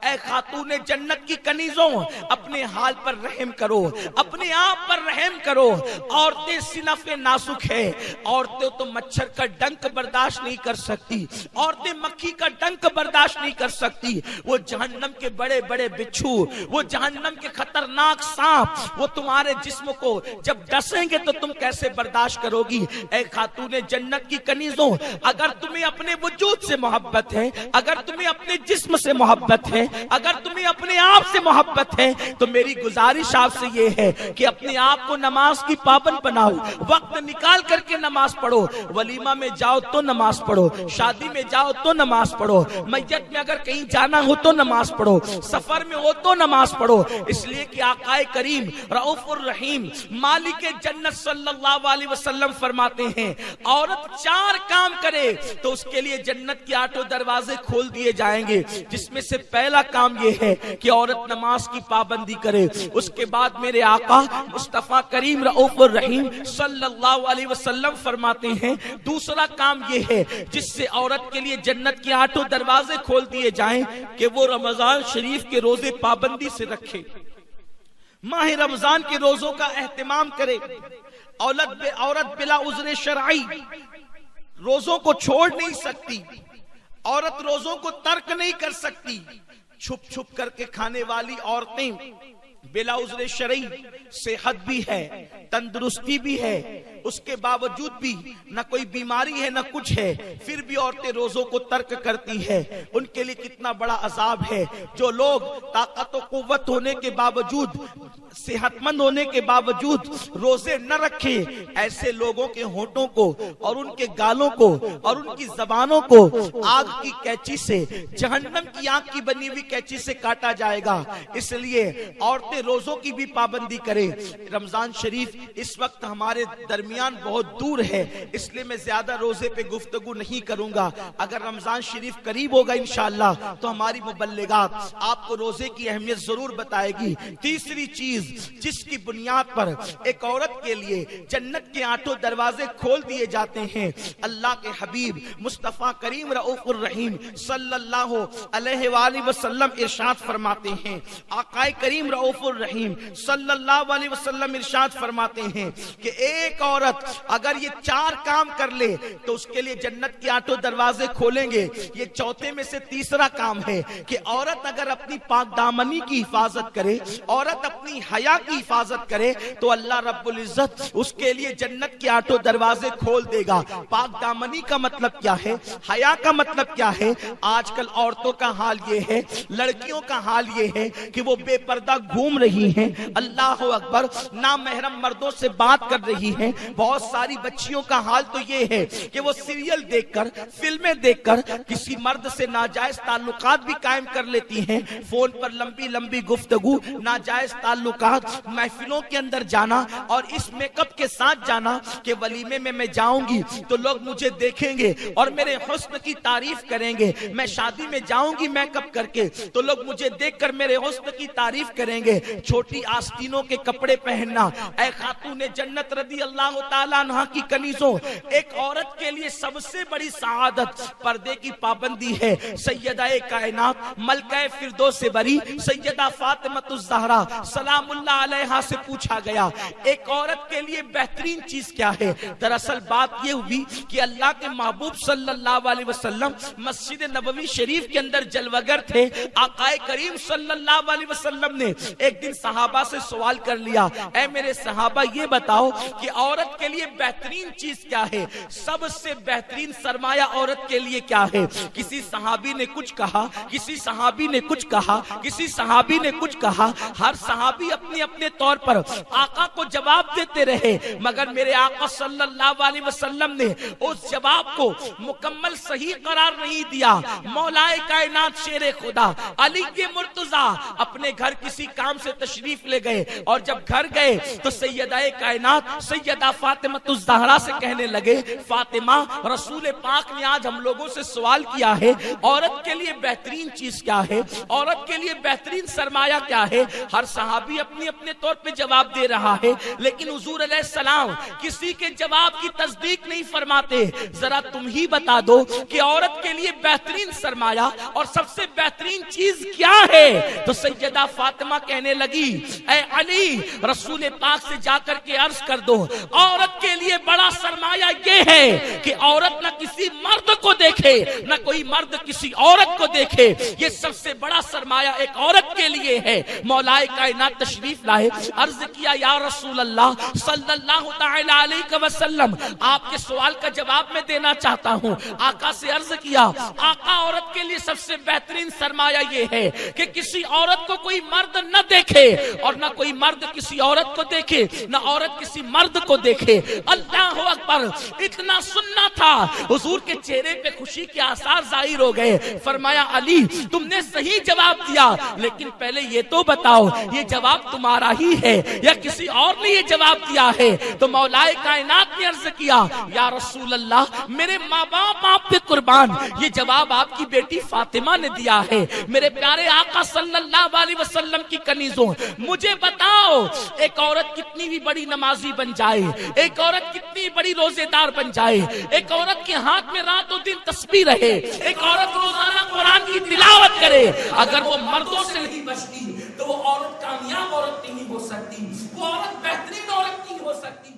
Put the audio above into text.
اے خاتون جنت کی کنیزوں، اپنے حال پر رحم کرو، اپنے آپ پر رحم کرو۔ عورتیں صنف ناسک ہے، عورتیں تو مچھر کا ڈنک برداشت نہیں کر سکتی، عورتیں مکھی کا ڈنک برداشت نہیں کر سکتی۔ وہ جہنم کے بڑے بڑے بچھو، وہ جہنم کے خطرناک سانپ، وہ تمہارے جسم کو جب ڈسیں گے تو تم کیسے برداشت کرو گی؟ اے خاتون جنت کی کنیزوں، اگر تمہیں اپنے وجود سے محبت ہے، اگر تمہیں اپنے جسم سے محبت ہے، اگر تمہیں اپنے آپ سے محبت ہے، تو میری گزارش آپ سے یہ ہے کہ اپنے آپ کو نماز کی پابند بناؤ، وقت نکال کر کے نماز پڑھو۔ ولیمہ میں جاؤ تو نماز پڑھو، شادی میں جاؤ تو نماز پڑھو، میت میں اگر کہیں جانا ہو تو نماز پڑھو، سفر میں ہو تو نماز پڑھو، اس لیے کہ آقائے کریم رؤوف الرحیم مالک جنت صلی اللہ علیہ وسلم فرماتے ہیں عورت 4 کام کرے تو اس کے لیے جنت کے 8 دروازے کھول دیے جائیں گے، جس میں سے پہلا کام یہ ہے کہ عورت نماز کی پابندی کرے۔ اس کے بعد میرے آقا مصطفیٰ کریم رؤوف الرحیم صلی اللہ علیہ وسلم فرماتے ہیں دوسرا کام یہ ہے جس سے عورت کے لیے جنت کے 8 دروازے کھول دیے جائیں کہ وہ رمضان شریف کے روزے پابندی سے رکھے، ماہ رمضان کے روزوں کا اہتمام کرے۔ عورت بلا عذر شرعی روزوں کو چھوڑ نہیں سکتی، عورت روزوں کو ترک نہیں کر سکتی۔ چھپ چھپ کر کے کھانے والی عورتیں بلا عذر شرعی، صحت بھی ہے، تندرستی بھی ہے، اس کے باوجود بھی نہ کوئی بیماری ہے نہ کچھ ہے، پھر بھی عورتیں روزوں کو ترک کرتی ہے۔ ان کے لیے کتنا بڑا عذاب ہے۔ جو لوگ طاقت و قوت ہونے کے باوجود، صحت مند ہونے کے باوجود روزے نہ رکھے، ایسے لوگوں کے ہونٹوں کو اور ان کے گالوں کو اور ان کی زبانوں کو آگ کی کینچی سے، جہنم کی آگ کی بنی ہوئی کینچی سے کاٹا جائے گا۔ اس لیے عورتیں روزوں کی بھی پابندی کریں۔ رمضان شریف اس وقت ہمارے درمیان بہت دور ہے، اس لیے میں زیادہ روزے پہ گفتگو نہیں کروں گا۔ اگر رمضان شریف قریب ہوگا انشاءاللہ تو ہماری مبلغات آپ کو روزے کی اہمیت ضرور بتائے گی۔ تیسری چیز جس کی بنیاد پر ایک عورت کے لیے جنت کے 8 دروازے کھول دیے جاتے ہیں، اللہ کے حبیب مصطفیٰ کریم رؤوف الرحیم صلی اللہ علیہ وآلہ وسلم ارشاد فرماتے ہیں، آقائے کریم رؤوف الرحیم صلی اللہ علیہ وسلم ارشاد فرماتے ہیں کہ ایک عورت اگر یہ 4 کام کر لے تو اس کے لیے جنت کے 8 دروازے کھولیں گے۔ یہ چوتھے میں سے تیسرا کام ہے کہ عورت اگر اپنی پاک دامنی کی حفاظت کرے، عورت اپنی حیا کی حفاظت کرے تو اللہ رب العزت اس کے لیے جنت کے 8 دروازے کھول دے گا۔ پاک دامنی کا مطلب کیا ہے؟ حیا کا مطلب کیا ہے؟ آج کل عورتوں کا حال یہ ہے، لڑکیوں کا حال یہ ہے کہ وہ بے پردہ گھوم رہی ہیں، اللہ اکبر، نامحرم مردوں سے بات کر رہی ہیں۔ بہت ساری بچیوں کا حال تو یہ ہے کہ وہ سیریل دیکھ کر، فلمیں دیکھ کر کسی مرد سے ناجائز تعلقات بھی قائم کر لیتی ہیں۔ فون پر لمبی لمبی گفتگو، ناجائز تعلقات، محفلوں کے اندر جانا اور اس میک اپ کے ساتھ جانا کہ ولیمے میں جاؤں گی تو لوگ مجھے دیکھیں گے اور میرے حسن کی تعریف کریں گے، میں شادی میں جاؤں گی میک اپ کر کے تو لوگ مجھے دیکھ کر میرے حسن کی تعریف کریں گے۔ چھوٹی آستینوں کے کپڑے پہننا، اے خاتون جنت رضی اللہ تعالیٰ عنہ کی کنیزوں، ایک عورت کے لیے سب سے بڑی سعادت پردے کی پابندی ہے۔ سیدہ کائنات ملکہ فردوس بری سیدہ فاطمہ الزہرا سلام اللہ علیہا سے پوچھا گیا ایک عورت کے لیے بہترین چیز کیا ہے؟ دراصل بات یہ ہوئی کہ اللہ کے محبوب صلی اللہ علیہ وسلم مسجد نبوی شریف کے اندر جلوگر تھے۔ آقائے کریم صلی اللہ علیہ وسلم نے ایک دن صحابہ سے سوال کر لیا، اے میرے صحابہ یہ بتاؤ کہ عورت کے لیے بہترین چیز کیا ہے؟ سب سے بہترین سرمایہ عورت کے لیے کیا ہے؟ کسی صحابی نے کچھ کہا، کسی صحابی نے کچھ کہا، کسی صحابی نے کچھ کہا، ہر صحابی اپنے اپنے طور پر آقا کو جواب دیتے رہے، مگر میرے آقا صلی اللہ علیہ وسلم نے اس جواب کو مکمل صحیح قرار نہیں دیا۔ مولا کائنات شیر خدا علی مرتضیٰ اپنے گھر کسی کام سے تشریف لے گئے اور جب گھر گئے تو سیدہ کائنات سیدہ فاطمہ الزہرا سے کہنے لگے فاطمہ رسول پاک نے آج ہم لوگوں سے سوال کیا ہے عورت کے لیے بہترین چیز کیا ہے، عورت کے لیے بہترین سرمایہ کیا ہے۔ ہر صحابی اپنے اپنے طور پہ جواب دے رہا ہے، لیکن حضور علیہ السلام کسی کے جواب کی تصدیق نہیں فرماتے۔ ذرا تم ہی بتا دو کہ عورت کے لیے بہترین سرمایہ اور سب سے بہترین چیز کیا ہے؟ تو سیدہ فاطمہ کہنے لگی اے علی رسول پاک سے جا کر کے عرض کر دو عورت کے لیے بڑا سرمایہ یہ ہے کہ عورت نہ کسی مرد کو دیکھے نہ کوئی مرد کسی عورت کو دیکھے، یہ سب سے بڑا سرمایہ ایک عورت کے لیے ہے۔ مولا کائنات تشریف لائے، عرض کیا یا رسول اللہ صلی اللہ تعالی علیہ وسلم آپ کے سوال کا جواب میں دینا چاہتا ہوں۔ آقا سے عرض کیا آقا عورت کے لیے سب سے بہترین سرمایہ یہ ہے کہ کسی عورت کو کوئی مرد نہ دیکھے اور نہ کوئی مرد کسی عورت کو دیکھے نہ عورت کسی مرد کو دیکھے۔ اللہ اکبر، اتنا سننا تھا حضور کے چہرے پہ خوشی کے آثار ظاہر ہو گئے۔ فرمایا علی تم نے صحیح جواب دیا، لیکن پہلے یہ تو بتاؤ یہ جواب تمہارا ہی ہے یا کسی اور نے یہ جواب دیا ہے؟ تو مولا کائنات نے عرض کیا یا رسول اللہ میرے ماں باپ آپ پہ قربان، یہ جواب آپ کی بیٹی فاطمہ نے دیا ہے۔ میرے پیارے آقا صلی اللہ علیہ وسلم کی کنیزوں مجھے بتاؤ ایک عورت کتنی بھی بڑی نمازی بن جائے، ایک عورت کتنی بڑی روزے دار بن جائے، ایک عورت کے ہاتھ میں رات و دن تسبیح رہے، ایک عورت روزانہ قرآن کی تلاوت کرے، اگر وہ مردوں سے نہیں بچتی تو وہ عورت کامیاب عورت نہیں ہو سکتی، وہ عورت بہترین عورت نہیں ہو سکتی۔